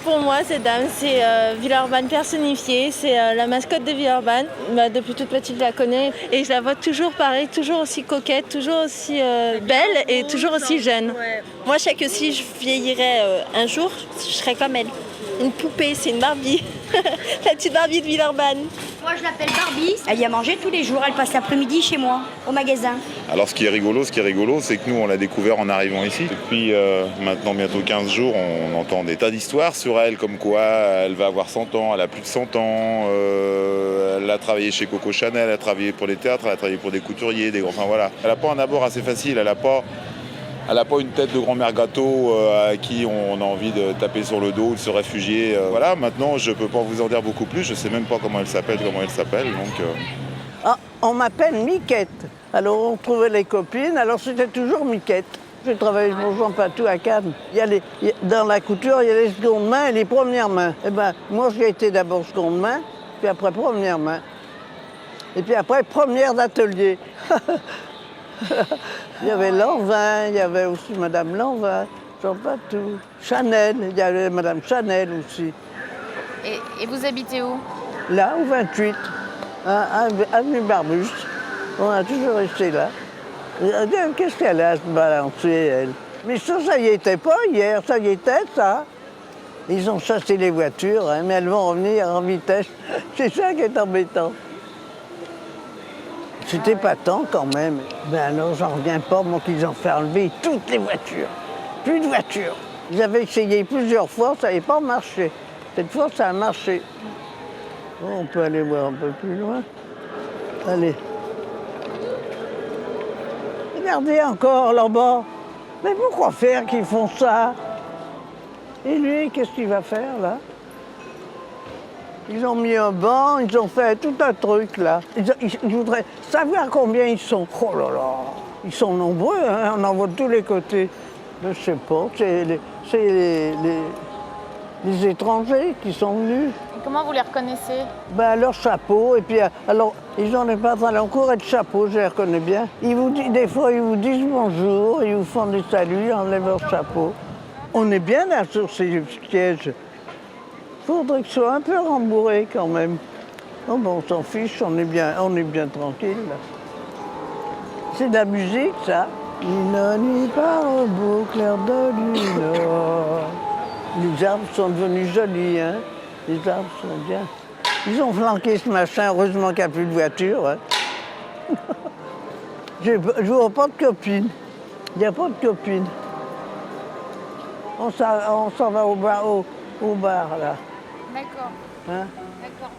Pour moi, cette dame, c'est Villeurbanne personnifiée, c'est la mascotte de Villeurbanne. Depuis toute petite, je la connais et je la vois toujours pareil, toujours aussi coquette, toujours aussi belle et toujours aussi jeune. Ouais. Moi, je sais que si je vieillirais un jour, je serais comme elle. Une poupée, c'est une Barbie. La petite Barbie de Villeurbanne. Moi, je l'appelle Barbie. Elle y a mangé tous les jours. Elle passe l'après-midi chez moi, au magasin. Alors, ce qui est rigolo, c'est que nous, on l'a découvert en arrivant ici. Depuis maintenant bientôt 15 jours, on entend des tas d'histoires sur elle, comme quoi elle va avoir 100 ans, elle a plus de 100 ans. Elle a travaillé chez Coco Chanel, elle a travaillé pour les théâtres, elle a travaillé pour des couturiers, enfin voilà. Elle n'a pas un abord assez facile, elle n'a pas une tête de grand-mère gâteau à qui on a envie de taper sur le dos ou de se réfugier. Voilà, maintenant, je ne peux pas vous en dire beaucoup plus. Je ne sais même pas comment elle s'appelle. Ah, on m'appelle Miquette. Alors, on trouvait les copines. Alors, c'était toujours Miquette. J'ai travaillé pour Jean Patou à Cannes. Dans la couture, il y a les secondes mains et les premières mains. Eh ben, moi, j'ai été d'abord seconde main, puis après première main. Et puis après, première d'atelier. Il y avait Lanvin, il y avait aussi Madame Lanvin, Jean Patou, Chanel, il y avait Madame Chanel aussi. Et vous habitez où? Là, au 28, avenue Barbus. On a toujours resté là. Qu'est-ce qu'elle a à se balancer, elle? Mais ça y était pas hier, ça y était, ça. Ils ont chassé les voitures, hein, mais elles vont revenir en vitesse. C'est ça qui est embêtant. C'était pas tant quand même. Ben alors, j'en reviens pas, moi, qu'ils ont fait enlever toutes les voitures. Plus de voitures. Ils avaient essayé plusieurs fois, ça n'avait pas marché. Cette fois, ça a marché. Bon, on peut aller voir un peu plus loin. Allez. Regardez encore là-bas. Mais pourquoi faire qu'ils font ça? Et lui, qu'est-ce qu'il va faire, là? Ils ont mis un banc, ils ont fait tout un truc là. Ils voudraient savoir combien ils sont. Oh là là, ils sont nombreux, hein, on en voit de tous les côtés. Je ne sais pas, c'est les étrangers qui sont venus. Et comment vous les reconnaissez? Ben, leur chapeau, et puis alors, ils ont des pantalons courts et de chapeau, je les reconnais bien. Des fois, ils vous disent bonjour, ils vous font des saluts, ils enlèvent leur chapeau. On est bien là sur ces sièges. Il faudrait que ce soit un peu rembourré quand même. Oh bon, on s'en fiche, on est bien tranquille. C'est de la musique, ça. Une nuit par un beau clair de lune. Les arbres sont devenus jolis, hein. Les arbres sont bien. Ils ont flanqué ce machin, heureusement qu'il n'y a plus de voiture. Hein. Je vois pas de copine. Il n'y a pas de copine. On s'en va au bar, là. D'accord. Hein? D'accord.